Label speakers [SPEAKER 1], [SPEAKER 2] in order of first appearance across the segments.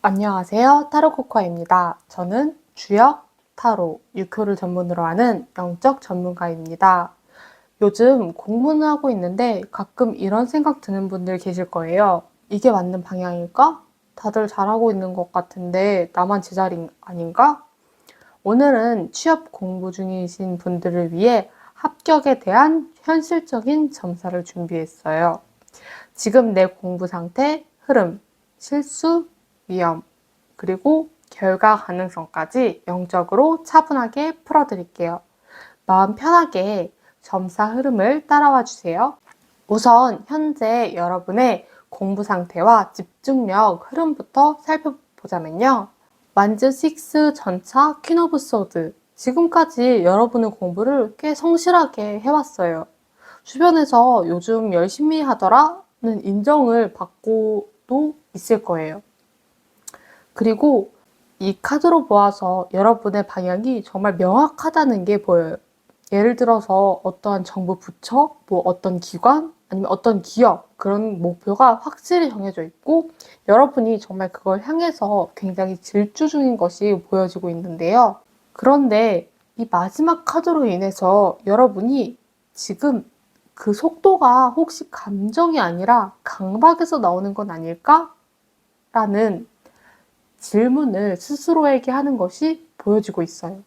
[SPEAKER 1] 안녕하세요. 타로코코아입니다. 저는 주역, 타로, 유교를 전문으로 하는 영적 전문가입니다. 요즘 공부는 하고 있는데 가끔 이런 생각 드는 분들 계실 거예요. 이게 맞는 방향일까? 다들 잘하고 있는 것 같은데 나만 제자리 아닌가? 오늘은 취업 공부 중이신 분들을 위해 합격에 대한 현실적인 점사를 준비했어요. 지금 내 공부 상태, 흐름, 실수, 위험, 그리고 결과 가능성까지 영적으로 차분하게 풀어드릴게요. 마음 편하게 점사 흐름을 따라와 주세요. 우선 현재 여러분의 공부 상태와 집중력 흐름부터 살펴보자면요. 완즈 6 전차 퀸 오브 소드. 지금까지 여러분의 공부를 꽤 성실하게 해왔어요. 주변에서 요즘 열심히 하더라는 인정을 받고도 있을 거예요. 그리고 이 카드로 보아서 여러분의 방향이 정말 명확하다는 게 보여요. 예를 들어서 어떠한 정부 부처, 어떤 기관, 아니면 어떤 기업, 그런 목표가 확실히 정해져 있고 여러분이 정말 그걸 향해서 굉장히 질주 중인 것이 보여지고 있는데요. 그런데 이 마지막 카드로 인해서 여러분이 지금 그 속도가 혹시 감정이 아니라 강박에서 나오는 건 아닐까? 라는 질문을 스스로에게 하는 것이 보여지고 있어요.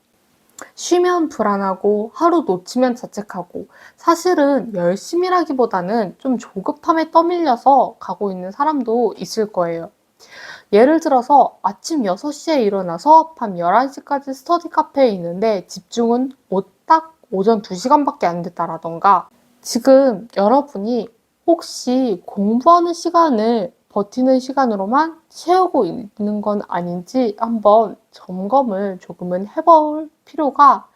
[SPEAKER 1] 쉬면 불안하고 하루 놓치면 자책하고 사실은 열심히라기보다는 좀 조급함에 떠밀려서 가고 있는 사람도 있을 거예요. 예를 들어서 아침 6시에 일어나서 밤 11시까지 스터디 카페에 있는데 집중은 딱 오전 2시간밖에 안 됐다라던가 지금 여러분이 혹시 공부하는 시간을 버티는 시간으로만 채우고 있는 건 아닌지 한번 점검을 조금은 해볼 필요가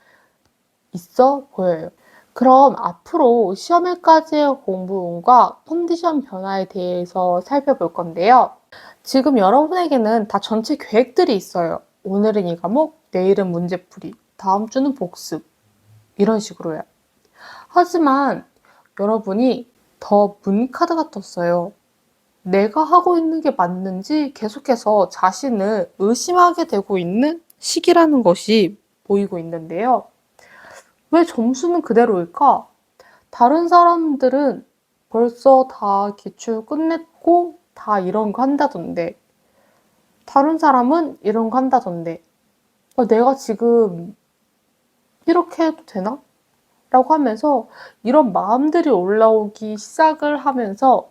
[SPEAKER 1] 있어 보여요. 그럼 앞으로 시험일까지의 공부운과 컨디션 변화에 대해서 살펴볼 건데요. 지금 여러분에게는 다 전체 계획들이 있어요. 오늘은 이 과목, 내일은 문제풀이, 다음 주는 복습 이런 식으로요. 하지만 여러분이 더 문카드가 떴어요. 내가 하고 있는 게 맞는지 계속해서 자신을 의심하게 되고 있는 시기라는 것이 보이고 있는데요. 왜 점수는 그대로일까? 다른 사람들은 벌써 다 기출 끝냈고 다 이런 거 한다던데 다른 사람은 이런 거 한다던데 내가 지금 이렇게 해도 되나? 라고 하면서 이런 마음들이 올라오기 시작을 하면서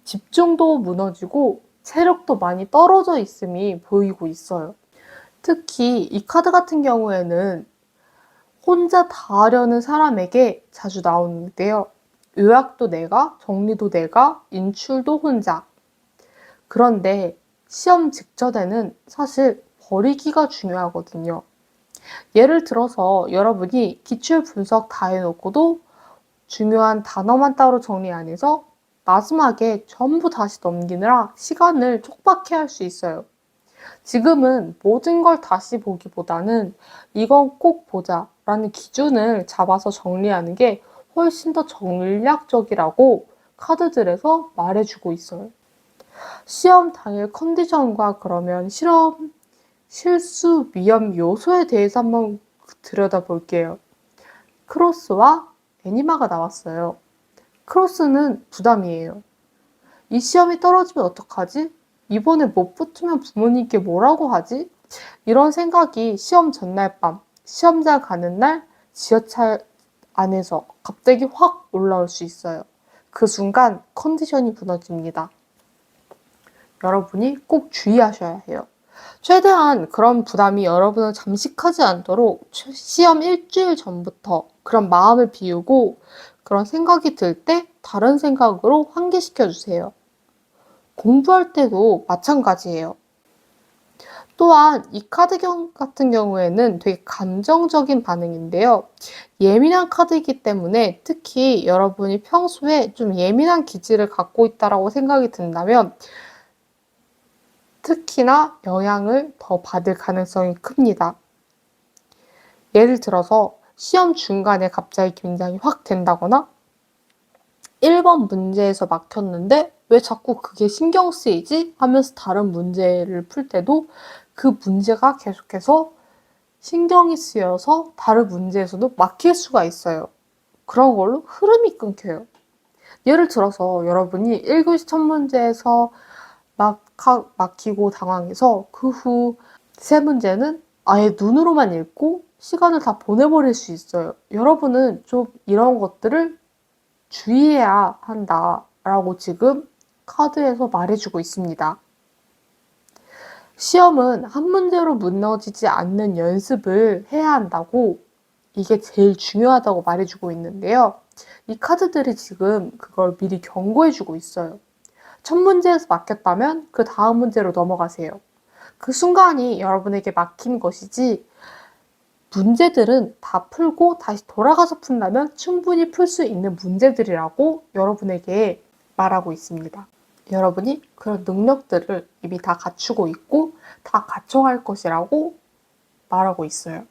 [SPEAKER 1] 집중도 무너지고 체력도 많이 떨어져 있음이 보이고 있어요. 특히 이 카드 같은 경우에는 혼자 다 하려는 사람에게 자주 나오는데요. 요약도 내가, 정리도 내가, 인출도 혼자. 그런데 시험 직전에는 사실 버리기가 중요하거든요. 예를 들어서 여러분이 기출 분석 다 해놓고도 중요한 단어만 따로 정리 안 해서 마지막에 전부 다시 넘기느라 시간을 촉박해 할 수 있어요. 지금은 모든 걸 다시 보기보다는 이건 꼭 보자 라는 기준을 잡아서 정리하는 게 훨씬 더 전략적이라고 카드들에서 말해주고 있어요. 시험 당일 컨디션과 그러면 실험, 실수, 위험 요소에 대해서 한번 들여다볼게요. 크로스와 애니마가 나왔어요. 크로스는 부담이에요. 이 시험이 떨어지면 어떡하지? 이번에 못 붙으면 부모님께 뭐라고 하지? 이런 생각이 시험 전날 밤, 시험장 가는 날 지하철 안에서 갑자기 확 올라올 수 있어요. 그 순간 컨디션이 무너집니다. 여러분이 꼭 주의하셔야 해요. 최대한 그런 부담이 여러분을 잠식하지 않도록 시험 일주일 전부터 그런 마음을 비우고 그런 생각이 들 때 다른 생각으로 환기시켜 주세요. 공부할 때도 마찬가지예요. 또한 이 카드 같은 경우에는 되게 감정적인 반응인데요. 예민한 카드이기 때문에 특히 여러분이 평소에 좀 예민한 기질을 갖고 있다고 생각이 든다면 특히나 영향을 더 받을 가능성이 큽니다. 예를 들어서 시험 중간에 갑자기 긴장이 확 된다거나 1번 문제에서 막혔는데 왜 자꾸 그게 신경 쓰이지? 하면서 다른 문제를 풀 때도 그 문제가 계속해서 신경이 쓰여서 다른 문제에서도 막힐 수가 있어요. 그런 걸로 흐름이 끊겨요. 예를 들어서 여러분이 1교시 첫 문제에서 막히고 당황해서 그 후 세 문제는 아예 눈으로만 읽고 시간을 다 보내버릴 수 있어요. 여러분은 좀 이런 것들을 주의해야 한다라고 지금 카드에서 말해주고 있습니다. 시험은 한 문제로 무너지지 않는 연습을 해야 한다고, 이게 제일 중요하다고 말해주고 있는데요. 이 카드들이 지금 그걸 미리 경고해주고 있어요. 첫 문제에서 막혔다면 그 다음 문제로 넘어가세요. 그 순간이 여러분에게 막힌 것이지, 문제들은 다 풀고 다시 돌아가서 푼다면 충분히 풀 수 있는 문제들이라고 여러분에게 말하고 있습니다. 여러분이 그런 능력들을 이미 다 갖추고 있고 다 갖춰갈 것이라고 말하고 있어요.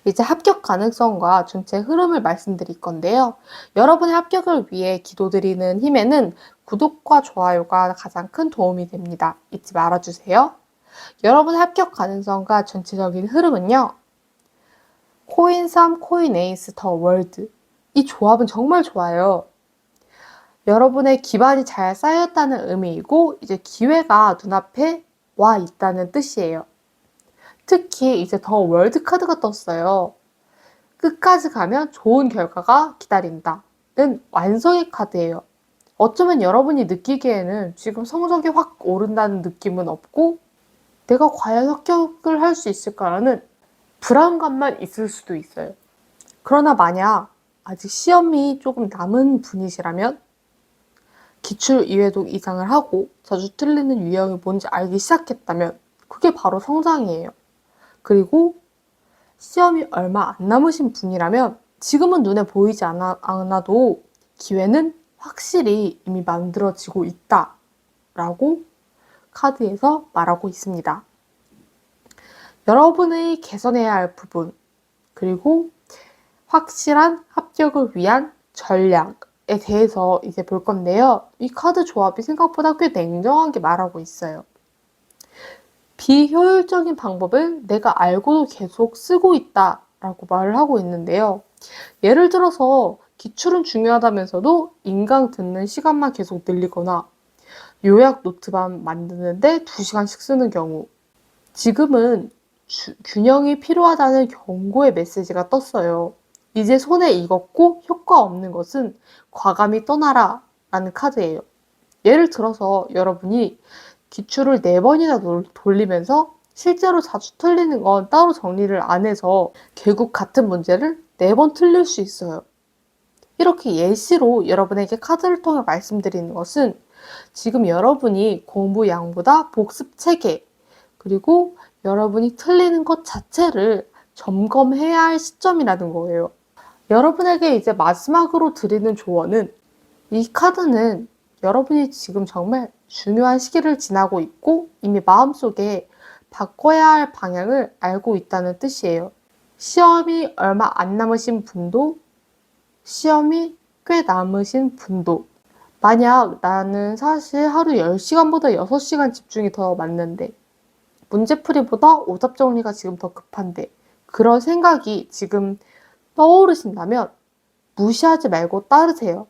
[SPEAKER 1] 이제 합격 가능성과 전체 흐름을 말씀드릴 건데요. 여러분의 합격을 위해 기도드리는 힘에는 구독과 좋아요가 가장 큰 도움이 됩니다. 잊지 말아주세요. 여러분의 합격 가능성과 전체적인 흐름은요. 코인 3, 코인 에이스, 더 월드. 이 조합은 정말 좋아요. 여러분의 기반이 잘 쌓였다는 의미이고 이제 기회가 눈앞에 와 있다는 뜻이에요. 특히 이제 더 월드 카드가 떴어요. 끝까지 가면 좋은 결과가 기다린다는 완성의 카드예요. 어쩌면 여러분이 느끼기에는 지금 성적이 확 오른다는 느낌은 없고 내가 과연 합격을 할 수 있을까라는 불안감만 있을 수도 있어요. 그러나 만약 아직 시험이 조금 남은 분이시라면 기출 이외독 이상을 하고 자주 틀리는 유형이 뭔지 알기 시작했다면 그게 바로 성장이에요. 그리고 시험이 얼마 안 남으신 분이라면 지금은 눈에 보이지 않아도 기회는 확실히 이미 만들어지고 있다라고 카드에서 말하고 있습니다. 여러분의 개선해야 할 부분, 그리고 확실한 합격을 위한 전략에 대해서 이제 볼 건데요. 이 카드 조합이 생각보다 꽤 냉정하게 말하고 있어요. 비효율적인 방법을 내가 알고도 계속 쓰고 있다라고 말을 하고 있는데요. 예를 들어서 기출은 중요하다면서도 인강 듣는 시간만 계속 늘리거나 요약 노트만 만드는데 2시간씩 쓰는 경우, 지금은 균형이 필요하다는 경고의 메시지가 떴어요. 이제 손에 익었고 효과 없는 것은 과감히 떠나라 라는 카드예요. 예를 들어서 여러분이 기출을 4번이나 돌리면서 실제로 자주 틀리는 건 따로 정리를 안 해서 결국 같은 문제를 4번 틀릴 수 있어요. 이렇게 예시로 여러분에게 카드를 통해 말씀드리는 것은 지금 여러분이 공부 양보다 복습 체계, 그리고 여러분이 틀리는 것 자체를 점검해야 할 시점이라는 거예요. 여러분에게 이제 마지막으로 드리는 조언은, 이 카드는 여러분이 지금 정말 중요한 시기를 지나고 있고 이미 마음속에 바꿔야 할 방향을 알고 있다는 뜻이에요. 시험이 얼마 안 남으신 분도, 시험이 꽤 남으신 분도, 만약 나는 사실 하루 10시간보다 6시간 집중이 더 맞는데 문제풀이보다 오답 정리가 지금 더 급한데, 그런 생각이 지금 떠오르신다면 무시하지 말고 따르세요.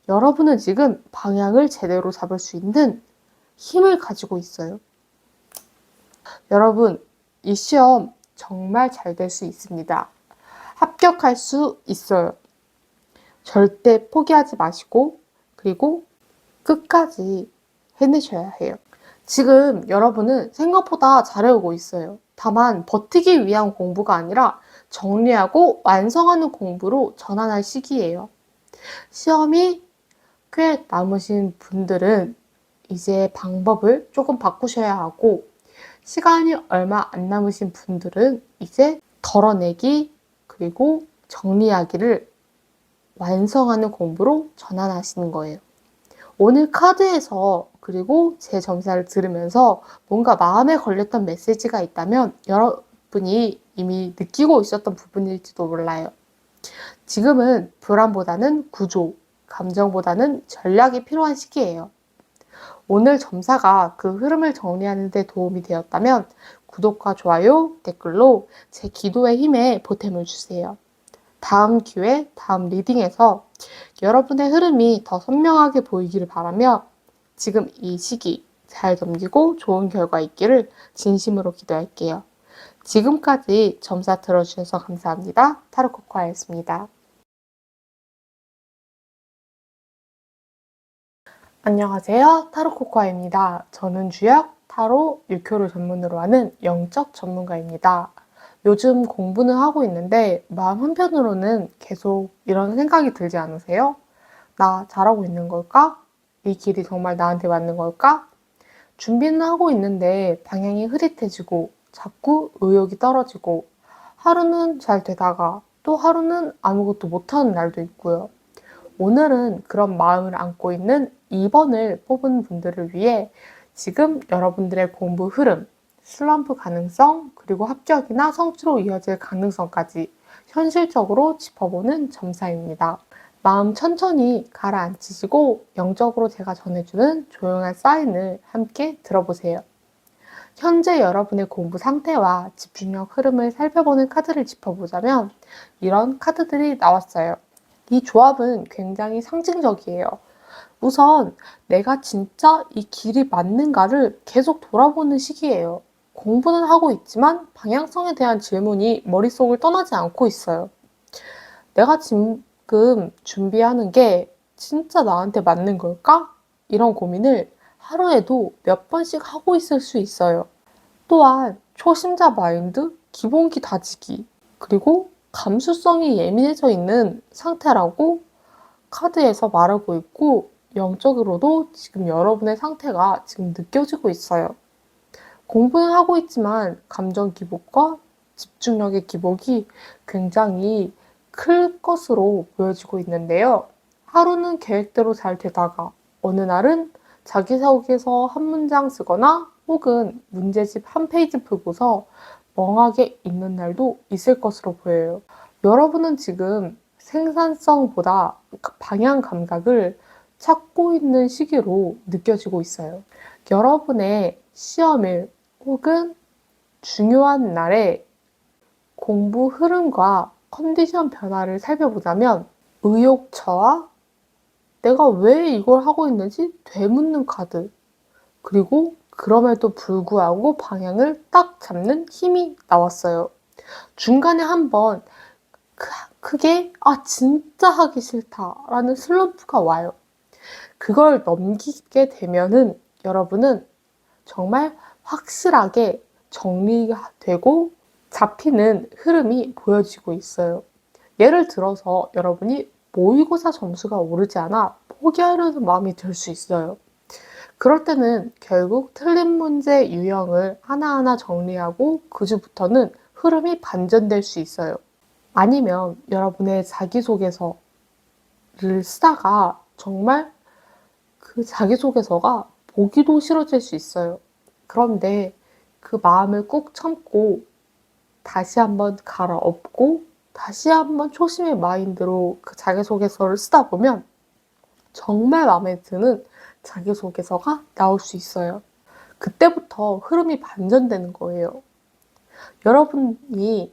[SPEAKER 1] 여러분은 지금 방향을 제대로 잡을 수 있는 힘을 가지고 있어요. 여러분, 이 시험 정말 잘 될 수 있습니다. 합격할 수 있어요. 절대 포기하지 마시고 그리고 끝까지 해내셔야 해요. 지금 여러분은 생각보다 잘해오고 있어요. 다만 버티기 위한 공부가 아니라 정리하고 완성하는 공부로 전환할 시기예요. 시험이 꽤 남으신 분들은 이제 방법을 조금 바꾸셔야 하고, 시간이 얼마 안 남으신 분들은 이제 덜어내기 그리고 정리하기를 완성하는 공부로 전환하시는 거예요. 오늘 카드에서 그리고 제 점사를 들으면서 뭔가 마음에 걸렸던 메시지가 있다면 여러분이 이미 느끼고 있었던 부분일지도 몰라요. 지금은 불안보다는 구조, 감정보다는 전략이 필요한 시기예요. 오늘 점사가 그 흐름을 정리하는 데 도움이 되었다면 구독과 좋아요, 댓글로 제 기도의 힘에 보탬을 주세요. 다음 기회, 다음 리딩에서 여러분의 흐름이 더 선명하게 보이기를 바라며 지금 이 시기 잘 넘기고 좋은 결과 있기를 진심으로 기도할게요. 지금까지 점사 들어주셔서 감사합니다. 타로코코아였습니다. 안녕하세요. 타로코코아입니다. 저는 주역, 타로, 유교를 전문으로 하는 영적 전문가입니다. 요즘 공부는 하고 있는데 마음 한편으로는 계속 이런 생각이 들지 않으세요? 나 잘하고 있는 걸까? 이 길이 정말 나한테 맞는 걸까? 준비는 하고 있는데 방향이 흐릿해지고 자꾸 의욕이 떨어지고 하루는 잘 되다가 또 하루는 아무것도 못하는 날도 있고요. 오늘은 그런 마음을 안고 있는 2번을 뽑은 분들을 위해 지금 여러분들의 공부 흐름, 슬럼프 가능성, 그리고 합격이나 성취로 이어질 가능성까지 현실적으로 짚어보는 점사입니다. 마음 천천히 가라앉히시고 영적으로 제가 전해주는 조용한 사인을 함께 들어보세요. 현재 여러분의 공부 상태와 집중력 흐름을 살펴보는 카드를 짚어보자면 이런 카드들이 나왔어요. 이 조합은 굉장히 상징적이에요. 우선 내가 진짜 이 길이 맞는가를 계속 돌아보는 시기예요. 공부는 하고 있지만 방향성에 대한 질문이 머릿속을 떠나지 않고 있어요. 내가 지금 준비하는 게 진짜 나한테 맞는 걸까? 이런 고민을 하루에도 몇 번씩 하고 있을 수 있어요. 또한 초심자 마인드, 기본기 다지기, 그리고 감수성이 예민해져 있는 상태라고 카드에서 말하고 있고 영적으로도 지금 여러분의 상태가 지금 느껴지고 있어요. 공부는 하고 있지만 감정 기복과 집중력의 기복이 굉장히 클 것으로 보여지고 있는데요. 하루는 계획대로 잘 되다가 어느 날은 자기소개서 한 문장 쓰거나 혹은 문제집 한 페이지 풀고서 멍하게 있는 날도 있을 것으로 보여요. 여러분은 지금 생산성보다 방향 감각을 찾고 있는 시기로 느껴지고 있어요. 여러분의 시험일 혹은 중요한 날에 공부 흐름과 컨디션 변화를 살펴보자면 의욕처와 내가 왜 이걸 하고 있는지 되묻는 카드, 그리고 그럼에도 불구하고 방향을 딱 잡는 힘이 나왔어요. 중간에 한번 크게 진짜 하기 싫다라는 슬럼프가 와요. 그걸 넘기게 되면은 여러분은 정말 확실하게 정리되고 잡히는 흐름이 보여지고 있어요. 예를 들어서 여러분이 모의고사 점수가 오르지 않아 포기하려는 마음이 들 수 있어요. 그럴 때는 결국 틀린 문제 유형을 하나하나 정리하고 그 주부터는 흐름이 반전될 수 있어요. 아니면 여러분의 자기소개서를 쓰다가 정말 그 자기소개서가 보기도 싫어질 수 있어요. 그런데 그 마음을 꾹 참고 다시 한번 갈아엎고 다시 한번 초심의 마인드로 그 자기소개서를 쓰다 보면 정말 마음에 드는 자기소개서가 나올 수 있어요. 그때부터 흐름이 반전되는 거예요. 여러분이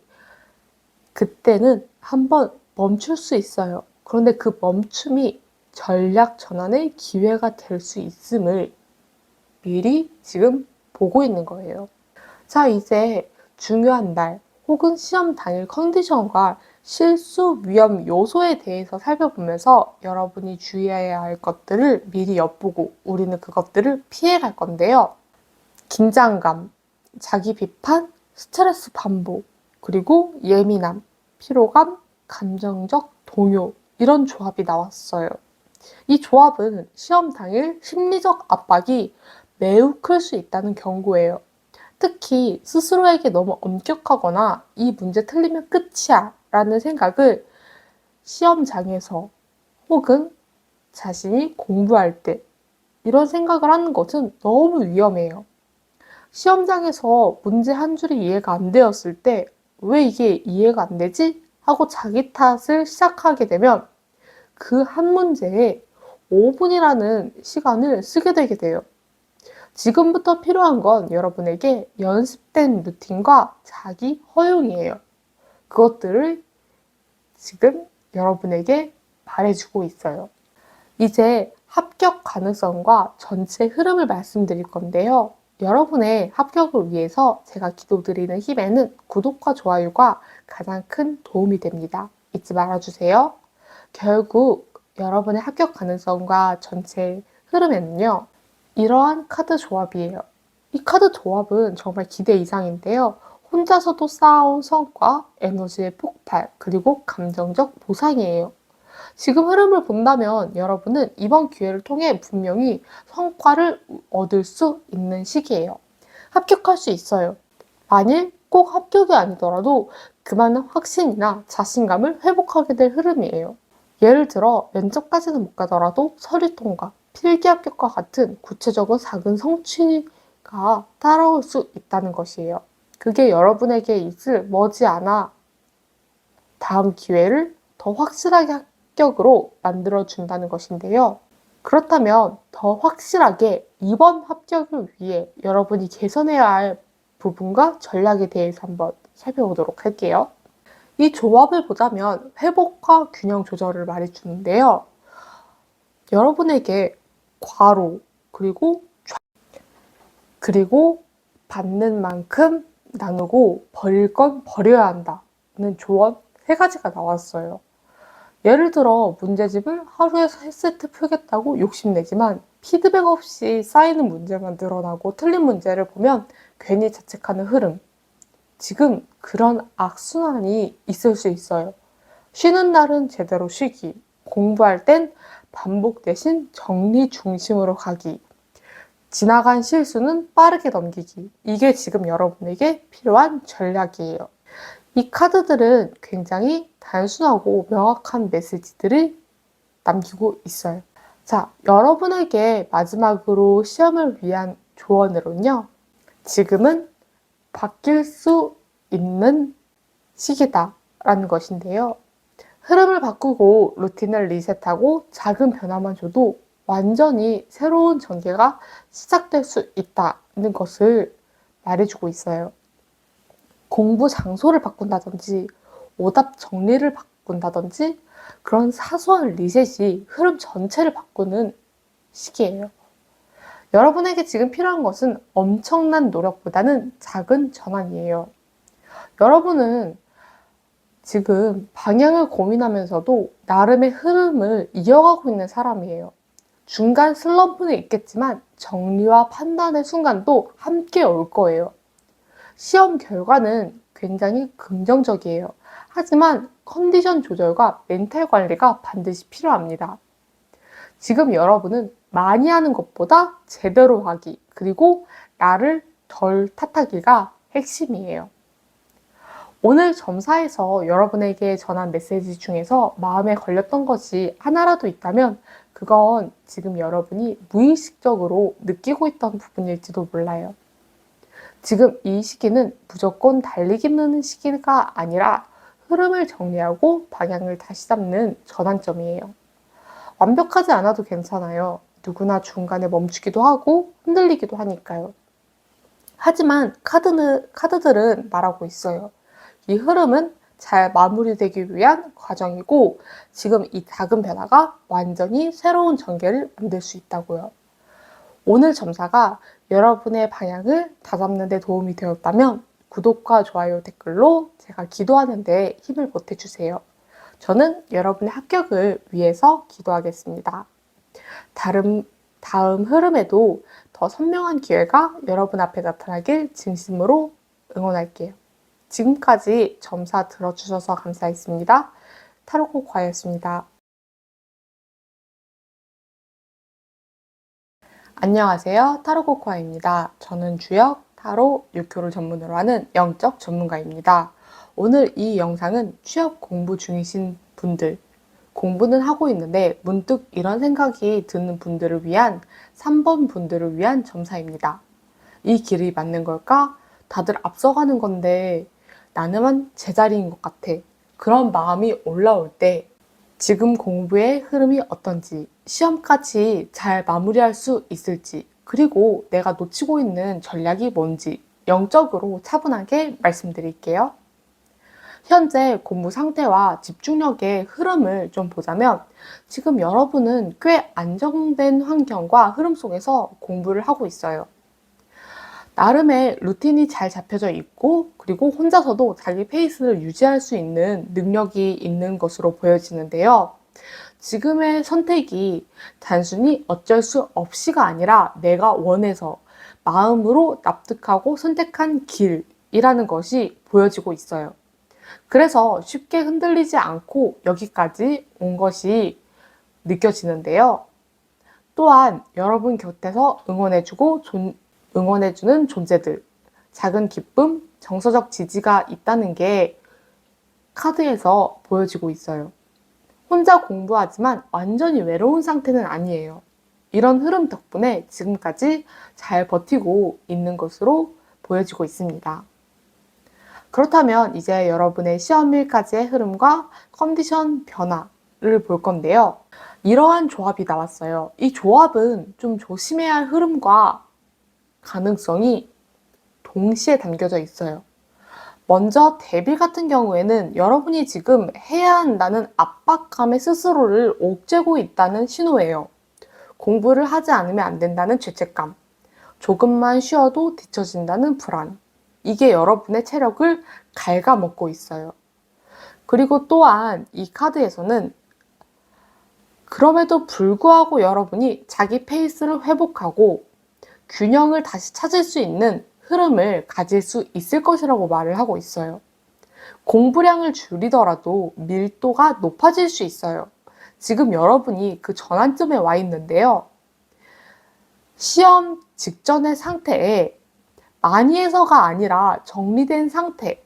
[SPEAKER 1] 그때는 한번 멈출 수 있어요. 그런데 그 멈춤이 전략 전환의 기회가 될 수 있음을 미리 지금 보고 있는 거예요. 자, 이제 중요한 날 혹은 시험 당일 컨디션과 실수 위험 요소에 대해서 살펴보면서 여러분이 주의해야 할 것들을 미리 엿보고 우리는 그것들을 피해갈 건데요. 긴장감, 자기 비판, 스트레스 반복, 그리고 예민함, 피로감, 감정적 동요 이런 조합이 나왔어요. 이 조합은 시험 당일 심리적 압박이 매우 클 수 있다는 경고예요. 특히 스스로에게 너무 엄격하거나 이 문제 틀리면 끝이야 라는 생각을 시험장에서 혹은 자신이 공부할 때 이런 생각을 하는 것은 너무 위험해요. 시험장에서 문제 한 줄이 이해가 안 되었을 때 왜 이게 이해가 안 되지? 하고 자기 탓을 시작하게 되면 그 한 문제에 5분이라는 시간을 쓰게 되게 돼요. 지금부터 필요한 건 여러분에게 연습된 루틴과 자기 허용이에요. 그것들을 지금 여러분에게 말해주고 있어요. 이제 합격 가능성과 전체 흐름을 말씀드릴 건데요. 여러분의 합격을 위해서 제가 기도드리는 힘에는 구독과 좋아요가 가장 큰 도움이 됩니다. 잊지 말아주세요. 결국 여러분의 합격 가능성과 전체 흐름에는요. 이러한 카드 조합이에요. 이 카드 조합은 정말 기대 이상인데요. 혼자서도 쌓아온 성과, 에너지의 폭발, 그리고 감정적 보상이에요. 지금 흐름을 본다면 여러분은 이번 기회를 통해 분명히 성과를 얻을 수 있는 시기예요. 합격할 수 있어요. 만일 꼭 합격이 아니더라도 그만한 확신이나 자신감을 회복하게 될 흐름이에요. 예를 들어 면접까지는 못 가더라도 서류 통과, 필기 합격과 같은 구체적인 작은 성취가 따라올 수 있다는 것이에요. 그게 여러분에게 있을 머지않아 다음 기회를 더 확실하게 합격으로 만들어준다는 것인데요. 그렇다면 더 확실하게 이번 합격을 위해 여러분이 개선해야 할 부분과 전략에 대해서 한번 살펴보도록 할게요. 이 조합을 보자면 회복과 균형 조절을 말해주는데요. 여러분에게 과로, 그리고 받는 만큼 나누고 버릴 건 버려야 한다는 조언 3가지가 나왔어요. 예를 들어 문제집을 하루에 3세트 풀겠다고 욕심내지만 피드백 없이 쌓이는 문제만 늘어나고 틀린 문제를 보면 괜히 자책하는 흐름. 지금 그런 악순환이 있을 수 있어요. 쉬는 날은 제대로 쉬기, 공부할 땐 반복 대신 정리 중심으로 가기, 지나간 실수는 빠르게 넘기기. 이게 지금 여러분에게 필요한 전략이에요. 이 카드들은 굉장히 단순하고 명확한 메시지들을 남기고 있어요. 자, 여러분에게 마지막으로 시험을 위한 조언으로는요. 지금은 바뀔 수 있는 시기다 라는 것인데요. 흐름을 바꾸고 루틴을 리셋하고 작은 변화만 줘도 완전히 새로운 전개가 시작될 수 있다는 것을 말해주고 있어요. 공부 장소를 바꾼다든지 오답 정리를 바꾼다든지 그런 사소한 리셋이 흐름 전체를 바꾸는 시기예요. 여러분에게 지금 필요한 것은 엄청난 노력보다는 작은 전환이에요. 여러분은 지금 방향을 고민하면서도 나름의 흐름을 이어가고 있는 사람이에요. 중간 슬럼프는 있겠지만 정리와 판단의 순간도 함께 올 거예요. 시험 결과는 굉장히 긍정적이에요. 하지만 컨디션 조절과 멘탈 관리가 반드시 필요합니다. 지금 여러분은 많이 하는 것보다 제대로 하기, 그리고 나를 덜 탓하기가 핵심이에요. 오늘 점사에서 여러분에게 전한 메시지 중에서 마음에 걸렸던 것이 하나라도 있다면 그건 지금 여러분이 무의식적으로 느끼고 있던 부분일지도 몰라요. 지금 이 시기는 무조건 달리기는 시기가 아니라 흐름을 정리하고 방향을 다시 잡는 전환점이에요. 완벽하지 않아도 괜찮아요. 누구나 중간에 멈추기도 하고 흔들리기도 하니까요. 하지만 카드들은 말하고 있어요. 이 흐름은 잘 마무리되기 위한 과정이고 지금 이 작은 변화가 완전히 새로운 전개를 만들 수 있다고요. 오늘 점사가 여러분의 방향을 다잡는 데 도움이 되었다면 구독과 좋아요, 댓글로 제가 기도하는 데 힘을 보태주세요. 저는 여러분의 합격을 위해서 기도하겠습니다. 다음 흐름에도 더 선명한 기회가 여러분 앞에 나타나길 진심으로 응원할게요. 지금까지 점사 들어주셔서 감사했습니다. 타로코과였습니다. 안녕하세요. 타로코코아입니다. 저는 주역, 타로, 유교를 전문으로 하는 영적 전문가입니다. 오늘 이 영상은 취업 공부 중이신 분들, 공부는 하고 있는데 문득 이런 생각이 드는 분들을 위한 3번 분들을 위한 점사입니다. 이 길이 맞는 걸까? 다들 앞서가는 건데 나는 제자리인 것 같아. 그런 마음이 올라올 때 지금 공부의 흐름이 어떤지, 시험까지 잘 마무리할 수 있을지, 그리고 내가 놓치고 있는 전략이 뭔지 영적으로 차분하게 말씀드릴게요. 현재 공부 상태와 집중력의 흐름을 좀 보자면 지금 여러분은 꽤 안정된 환경과 흐름 속에서 공부를 하고 있어요. 나름의 루틴이 잘 잡혀져 있고 그리고 혼자서도 자기 페이스를 유지할 수 있는 능력이 있는 것으로 보여지는데요. 지금의 선택이 단순히 어쩔 수 없이가 아니라 내가 원해서 마음으로 납득하고 선택한 길이라는 것이 보여지고 있어요. 그래서 쉽게 흔들리지 않고 여기까지 온 것이 느껴지는데요. 또한 여러분 곁에서 응원해주는 존재들, 작은 기쁨, 정서적 지지가 있다는 게 카드에서 보여지고 있어요. 혼자 공부하지만 완전히 외로운 상태는 아니에요. 이런 흐름 덕분에 지금까지 잘 버티고 있는 것으로 보여지고 있습니다. 그렇다면 이제 여러분의 시험일까지의 흐름과 컨디션 변화를 볼 건데요. 이러한 조합이 나왔어요. 이 조합은 좀 조심해야 할 흐름과 가능성이 동시에 담겨져 있어요. 먼저 대비 같은 경우에는 여러분이 지금 해야 한다는 압박감에 스스로를 옥죄고 있다는 신호예요. 공부를 하지 않으면 안 된다는 죄책감, 조금만 쉬어도 뒤처진다는 불안, 이게 여러분의 체력을 갉아먹고 있어요. 그리고 또한 이 카드에서는 그럼에도 불구하고 여러분이 자기 페이스를 회복하고 균형을 다시 찾을 수 있는 흐름을 가질 수 있을 것이라고 말을 하고 있어요. 공부량을 줄이더라도 밀도가 높아질 수 있어요. 지금 여러분이 그 전환점에 와 있는데요. 시험 직전의 상태에 많이 해서가 아니라 정리된 상태.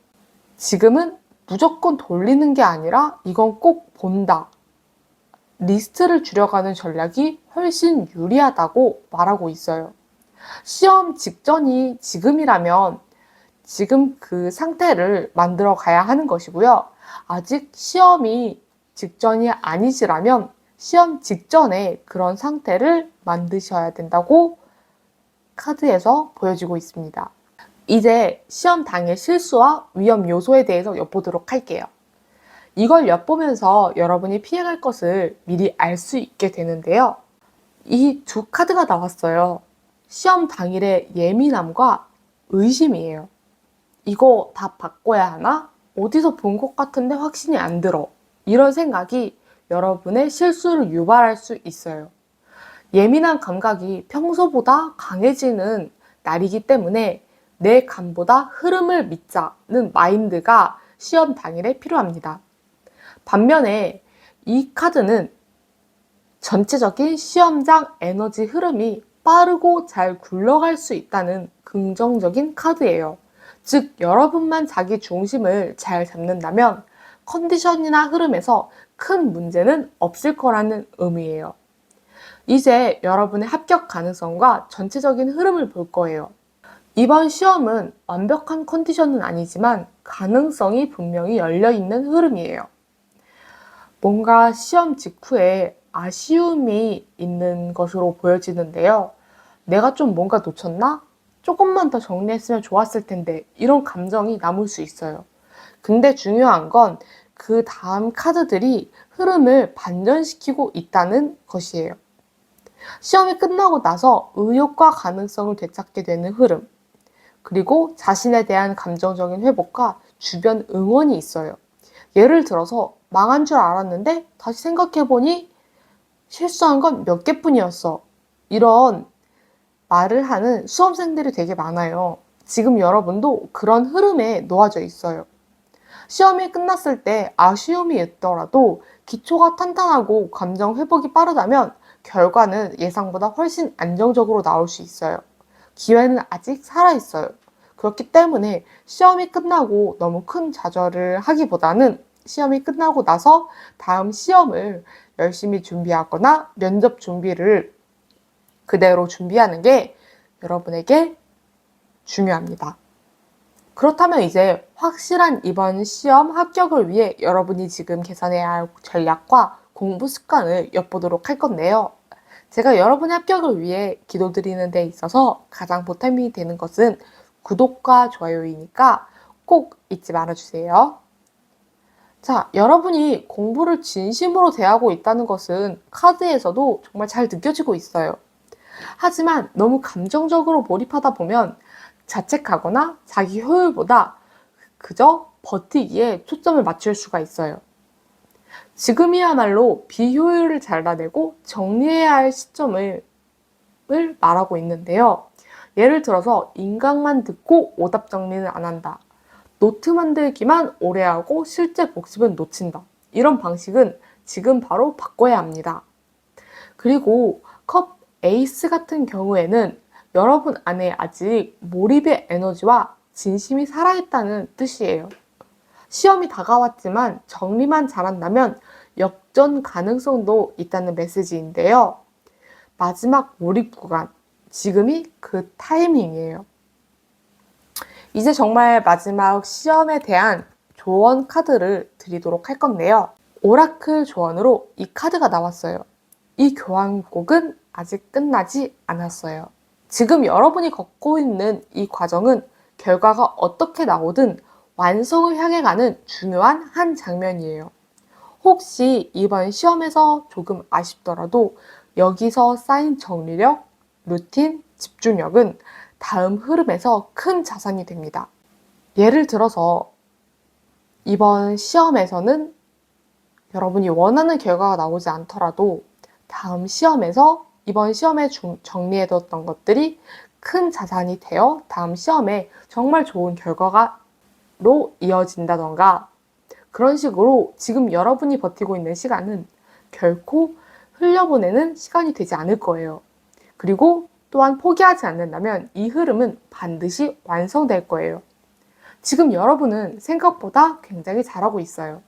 [SPEAKER 1] 지금은 무조건 돌리는 게 아니라 이건 꼭 본다. 리스트를 줄여가는 전략이 훨씬 유리하다고 말하고 있어요. 시험 직전이 지금이라면 지금 그 상태를 만들어 가야 하는 것이고요. 아직 시험이 직전이 아니시라면 시험 직전에 그런 상태를 만드셔야 된다고 카드에서 보여지고 있습니다. 이제 시험 당일 실수와 위험 요소에 대해서 엿보도록 할게요. 이걸 엿보면서 여러분이 피해갈 것을 미리 알 수 있게 되는데요. 이 두 카드가 나왔어요. 시험 당일의 예민함과 의심이에요. 이거 다 바꿔야 하나? 어디서 본 것 같은데 확신이 안 들어. 이런 생각이 여러분의 실수를 유발할 수 있어요. 예민한 감각이 평소보다 강해지는 날이기 때문에 내 감보다 흐름을 믿자는 마인드가 시험 당일에 필요합니다. 반면에 이 카드는 전체적인 시험장 에너지 흐름이 빠르고 잘 굴러갈 수 있다는 긍정적인 카드예요. 즉, 여러분만 자기 중심을 잘 잡는다면 컨디션이나 흐름에서 큰 문제는 없을 거라는 의미예요. 이제 여러분의 합격 가능성과 전체적인 흐름을 볼 거예요. 이번 시험은 완벽한 컨디션은 아니지만 가능성이 분명히 열려있는 흐름이에요. 뭔가 시험 직후에 아쉬움이 있는 것으로 보여지는데요. 내가 좀 뭔가 놓쳤나? 조금만 더 정리했으면 좋았을 텐데 이런 감정이 남을 수 있어요. 근데 중요한 건 그 다음 카드들이 흐름을 반전시키고 있다는 것이에요. 시험이 끝나고 나서 의욕과 가능성을 되찾게 되는 흐름, 그리고 자신에 대한 감정적인 회복과 주변 응원이 있어요. 예를 들어서 망한 줄 알았는데 다시 생각해보니 실수한 건 몇 개뿐이었어. 이런 말을 하는 수험생들이 되게 많아요. 지금 여러분도 그런 흐름에 놓아져 있어요. 시험이 끝났을 때 아쉬움이 있더라도 기초가 탄탄하고 감정 회복이 빠르다면 결과는 예상보다 훨씬 안정적으로 나올 수 있어요. 기회는 아직 살아있어요. 그렇기 때문에 시험이 끝나고 너무 큰 좌절을 하기보다는 시험이 끝나고 나서 다음 시험을 열심히 준비하거나 면접 준비를 그대로 준비하는 게 여러분에게 중요합니다. 그렇다면 이제 확실한 이번 시험 합격을 위해 여러분이 지금 계산해야 할 전략과 공부 습관을 엿보도록 할 건데요. 제가 여러분의 합격을 위해 기도드리는 데 있어서 가장 보탬이 되는 것은 구독과 좋아요이니까 꼭 잊지 말아주세요. 자, 여러분이 공부를 진심으로 대하고 있다는 것은 카드에서도 정말 잘 느껴지고 있어요. 하지만 너무 감정적으로 몰입하다 보면 자책하거나 자기 효율보다 그저 버티기에 초점을 맞출 수가 있어요. 지금이야말로 비효율을 잘라내고 정리해야 할 시점을 말하고 있는데요. 예를 들어서 인강만 듣고 오답 정리는 안 한다. 노트 만들기만 오래 하고 실제 복습은 놓친다. 이런 방식은 지금 바로 바꿔야 합니다. 그리고 컵 에이스 같은 경우에는 여러분 안에 아직 몰입의 에너지와 진심이 살아있다는 뜻이에요. 시험이 다가왔지만 정리만 잘한다면 역전 가능성도 있다는 메시지인데요. 마지막 몰입 구간, 지금이 그 타이밍이에요. 이제 정말 마지막 시험에 대한 조언 카드를 드리도록 할 건데요. 오라클 조언으로 이 카드가 나왔어요. 이 교환곡은 아직 끝나지 않았어요. 지금 여러분이 걷고 있는 이 과정은 결과가 어떻게 나오든 완성을 향해 가는 중요한 한 장면이에요. 혹시 이번 시험에서 조금 아쉽더라도 여기서 쌓인 정리력, 루틴, 집중력은 다음 흐름에서 큰 자산이 됩니다. 예를 들어서 이번 시험에서는 여러분이 원하는 결과가 나오지 않더라도 다음 시험에서 이번 시험에 정리해뒀던 것들이 큰 자산이 되어 다음 시험에 정말 좋은 결과로 이어진다던가 그런 식으로 지금 여러분이 버티고 있는 시간은 결코 흘려보내는 시간이 되지 않을 거예요. 그리고 또한 포기하지 않는다면 이 흐름은 반드시 완성될 거예요. 지금 여러분은 생각보다 굉장히 잘하고 있어요.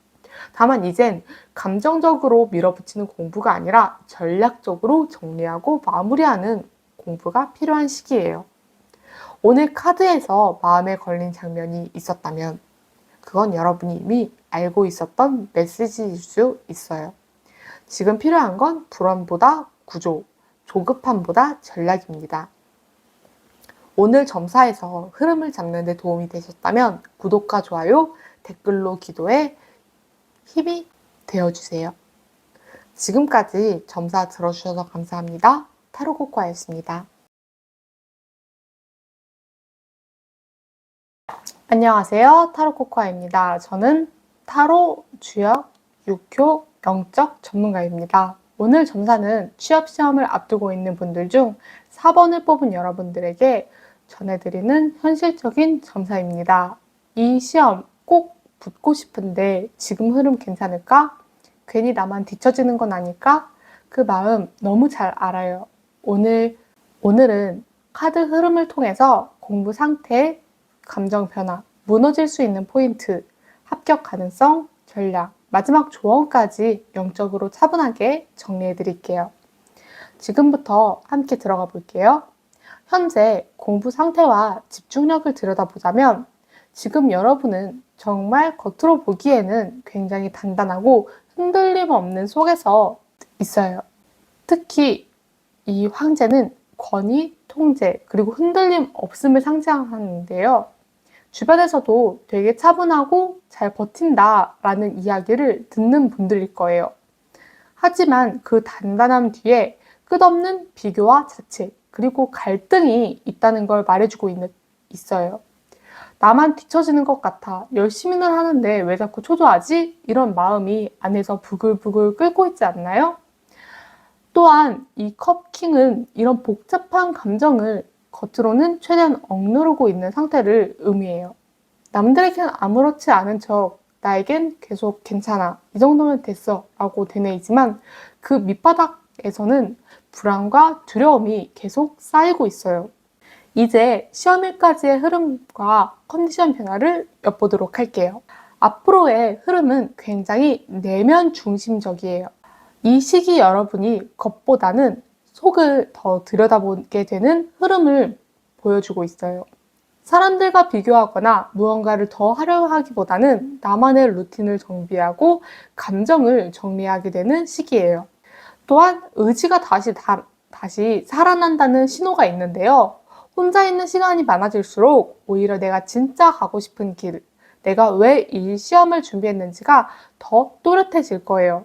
[SPEAKER 1] 다만 이젠 감정적으로 밀어붙이는 공부가 아니라 전략적으로 정리하고 마무리하는 공부가 필요한 시기예요. 오늘 카드에서 마음에 걸린 장면이 있었다면 그건 여러분이 이미 알고 있었던 메시지일 수 있어요. 지금 필요한 건 불안보다 구조, 조급함보다 전략입니다. 오늘 점사에서 흐름을 잡는 데 도움이 되셨다면 구독과 좋아요, 댓글로 기도해 힘이 되어주세요. 지금까지 점사 들어주셔서 감사합니다. 타로코코아였습니다. 안녕하세요. 타로코코아입니다. 저는 타로, 주역, 육효, 영적 전문가입니다. 오늘 점사는 취업시험을 앞두고 있는 분들 중 4번을 뽑은 여러분들에게 전해드리는 현실적인 점사입니다. 이 시험 꼭 붙고 싶은데 지금 흐름 괜찮을까? 괜히 나만 뒤처지는 건 아닐까? 그 마음 너무 잘 알아요. 오늘은 카드 흐름을 통해서 공부 상태, 감정 변화, 무너질 수 있는 포인트, 합격 가능성, 전략, 마지막 조언까지 영적으로 차분하게 정리해 드릴게요. 지금부터 함께 들어가 볼게요. 현재 공부 상태와 집중력을 들여다보자면 지금 여러분은 정말 겉으로 보기에는 굉장히 단단하고 흔들림 없는 속에서 있어요. 특히 이 황제는 권위, 통제, 그리고 흔들림 없음을 상징하는데요. 주변에서도 되게 차분하고 잘 버틴다 라는 이야기를 듣는 분들일 거예요. 하지만 그 단단함 뒤에 끝없는 비교와 자책, 그리고 갈등이 있다는 걸 말해주고 있어요. 나만 뒤처지는 것 같아. 열심히는 하는데 왜 자꾸 초조하지? 이런 마음이 안에서 부글부글 끓고 있지 않나요? 또한 이 컵킹은 이런 복잡한 감정을 겉으로는 최대한 억누르고 있는 상태를 의미해요. 남들에겐 아무렇지 않은 척 나에겐 계속 괜찮아, 이 정도면 됐어 라고 되뇌이지만 그 밑바닥에서는 불안과 두려움이 계속 쌓이고 있어요. 이제 시험일까지의 흐름과 컨디션 변화를 엿보도록 할게요. 앞으로의 흐름은 굉장히 내면 중심적이에요. 이 시기 여러분이 겉보다는 속을 더 들여다보게 되는 흐름을 보여주고 있어요. 사람들과 비교하거나 무언가를 더 하려 하기보다는 나만의 루틴을 정비하고 감정을 정리하게 되는 시기예요. 또한 의지가 다시 살아난다는 신호가 있는데요. 혼자 있는 시간이 많아질수록 오히려 내가 진짜 가고 싶은 길, 내가 왜 이 시험을 준비했는지가 더 또렷해질 거예요.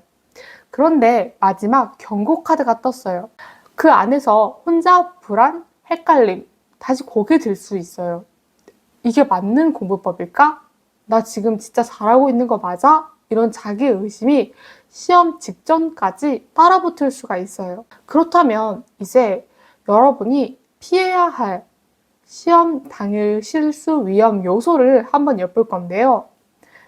[SPEAKER 1] 그런데 마지막 경고 카드가 떴어요. 그 안에서 혼자 불안, 헷갈림, 다시 고개 들 수 있어요. 이게 맞는 공부법일까? 나 지금 진짜 잘하고 있는 거 맞아? 이런 자기 의심이 시험 직전까지 따라붙을 수가 있어요. 그렇다면 이제 여러분이 피해야 할 시험 당일 실수 위험 요소를 한번 엿볼 건데요.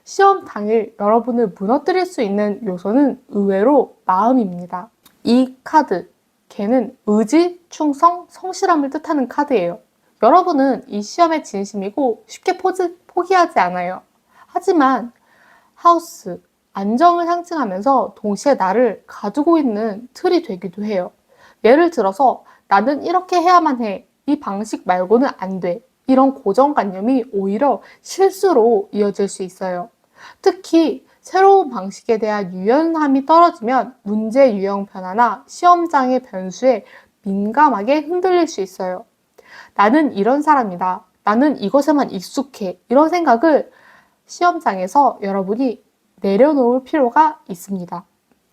[SPEAKER 1] 시험 당일 여러분을 무너뜨릴 수 있는 요소는 의외로 마음입니다. 이 카드, 걔는 의지, 충성, 성실함을 뜻하는 카드예요. 여러분은 이 시험에 진심이고 쉽게 포기하지 않아요. 하지만 하우스, 안정을 상징하면서 동시에 나를 가두고 있는 틀이 되기도 해요. 예를 들어서 나는 이렇게 해야만 해. 이 방식 말고는 안 돼. 이런 고정관념이 오히려 실수로 이어질 수 있어요. 특히 새로운 방식에 대한 유연함이 떨어지면 문제 유형 변화나 시험장의 변수에 민감하게 흔들릴 수 있어요. 나는 이런 사람이다. 나는 이것에만 익숙해. 이런 생각을 시험장에서 여러분이 내려놓을 필요가 있습니다.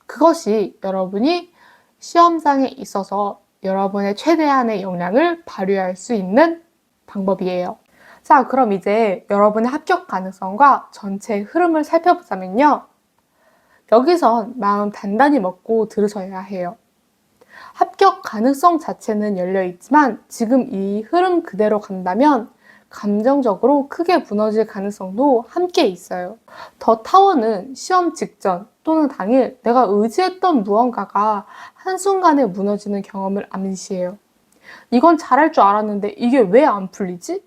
[SPEAKER 1] 그것이 여러분이 시험장에 있어서 여러분의 최대한의 역량을 발휘할 수 있는 방법이에요. 자, 그럼 이제 여러분의 합격 가능성과 전체 흐름을 살펴보자면요. 여기선 마음 단단히 먹고 들으셔야 해요. 합격 가능성 자체는 열려있지만 지금 이 흐름 그대로 간다면 감정적으로 크게 무너질 가능성도 함께 있어요. 더 타워는 시험 직전 또는 당일 내가 의지했던 무언가가 한순간에 무너지는 경험을 암시해요. 이건 잘할 줄 알았는데 이게 왜 안 풀리지?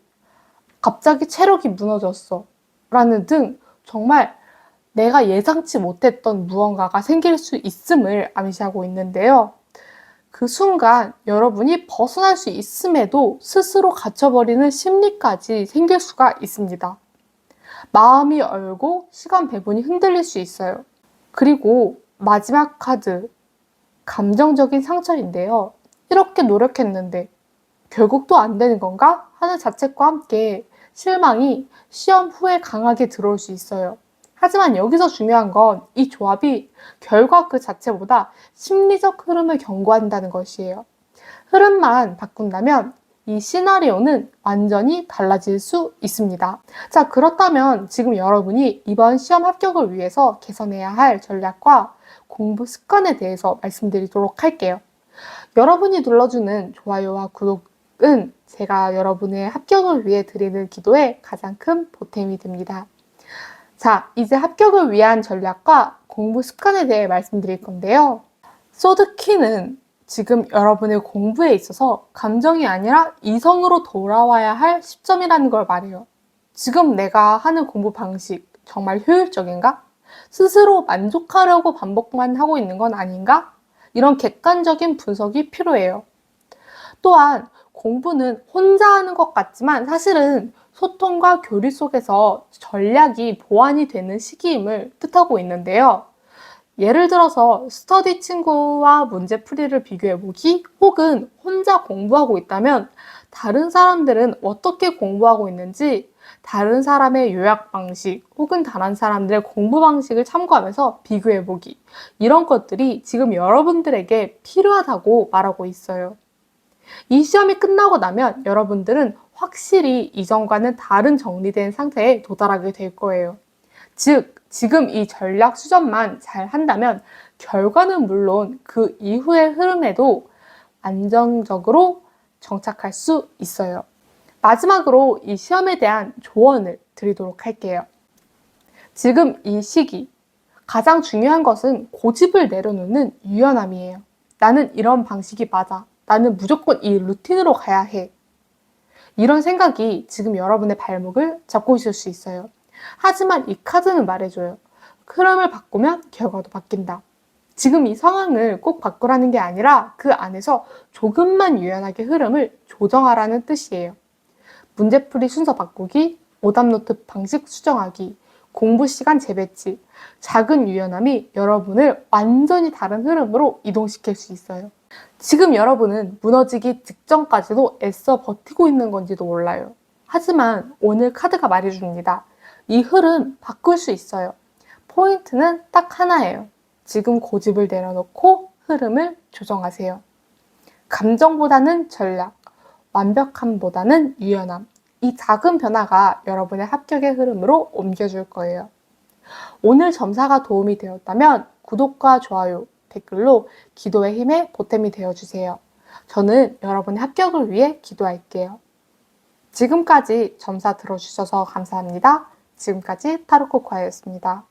[SPEAKER 1] 갑자기 체력이 무너졌어. 라는 등 정말 내가 예상치 못했던 무언가가 생길 수 있음을 암시하고 있는데요. 그 순간 여러분이 벗어날 수 있음에도 스스로 갇혀버리는 심리까지 생길 수가 있습니다. 마음이 얼고 시간 배분이 흔들릴 수 있어요. 그리고 마지막 카드, 감정적인 상처인데요. 이렇게 노력했는데 결국 또 안 되는 건가? 하는 자책과 함께 실망이 시험 후에 강하게 들어올 수 있어요. 하지만 여기서 중요한 건 이 조합이 결과 그 자체보다 심리적 흐름을 경고한다는 것이에요. 흐름만 바꾼다면 이 시나리오는 완전히 달라질 수 있습니다. 자, 그렇다면 지금 여러분이 이번 시험 합격을 위해서 개선해야 할 전략과 공부 습관에 대해서 말씀드리도록 할게요. 여러분이 눌러주는 좋아요와 구독은 제가 여러분의 합격을 위해 드리는 기도에 가장 큰 보탬이 됩니다. 자, 이제 합격을 위한 전략과 공부 습관에 대해 말씀드릴 건데요. 소드키는 지금 여러분의 공부에 있어서 감정이 아니라 이성으로 돌아와야 할 시점이라는 걸 말해요. 지금 내가 하는 공부 방식 정말 효율적인가? 스스로 만족하려고 반복만 하고 있는 건 아닌가? 이런 객관적인 분석이 필요해요. 또한 공부는 혼자 하는 것 같지만 사실은 소통과 교류 속에서 전략이 보완이 되는 시기임을 뜻하고 있는데요. 예를 들어서 스터디 친구와 문제풀이를 비교해보기 혹은 혼자 공부하고 있다면 다른 사람들은 어떻게 공부하고 있는지 다른 사람의 요약 방식 혹은 다른 사람들의 공부 방식을 참고하면서 비교해보기 이런 것들이 지금 여러분들에게 필요하다고 말하고 있어요. 이 시험이 끝나고 나면 여러분들은 확실히 이전과는 다른 정리된 상태에 도달하게 될 거예요. 즉, 지금 이 전략 수정만 잘 한다면 결과는 물론 그 이후의 흐름에도 안정적으로 정착할 수 있어요. 마지막으로 이 시험에 대한 조언을 드리도록 할게요. 지금 이 시기, 가장 중요한 것은 고집을 내려놓는 유연함이에요. 나는 이런 방식이 맞아. 나는 무조건 이 루틴으로 가야 해. 이런 생각이 지금 여러분의 발목을 잡고 있을 수 있어요. 하지만 이 카드는 말해줘요. 흐름을 바꾸면 결과도 바뀐다. 지금 이 상황을 꼭 바꾸라는 게 아니라 그 안에서 조금만 유연하게 흐름을 조정하라는 뜻이에요. 문제풀이 순서 바꾸기, 오답노트 방식 수정하기, 공부 시간 재배치, 작은 유연함이 여러분을 완전히 다른 흐름으로 이동시킬 수 있어요. 지금 여러분은 무너지기 직전까지도 애써 버티고 있는 건지도 몰라요. 하지만 오늘 카드가 말해줍니다. 이 흐름 바꿀 수 있어요. 포인트는 딱 하나예요. 지금 고집을 내려놓고 흐름을 조정하세요. 감정보다는 전략, 완벽함보다는 유연함. 이 작은 변화가 여러분의 합격의 흐름으로 옮겨줄 거예요. 오늘 점사가 도움이 되었다면 구독과 좋아요, 댓글로 기도의 힘에 보탬이 되어주세요. 저는 여러분의 합격을 위해 기도할게요. 지금까지 점사 들어주셔서 감사합니다. 지금까지 타로코코아였습니다.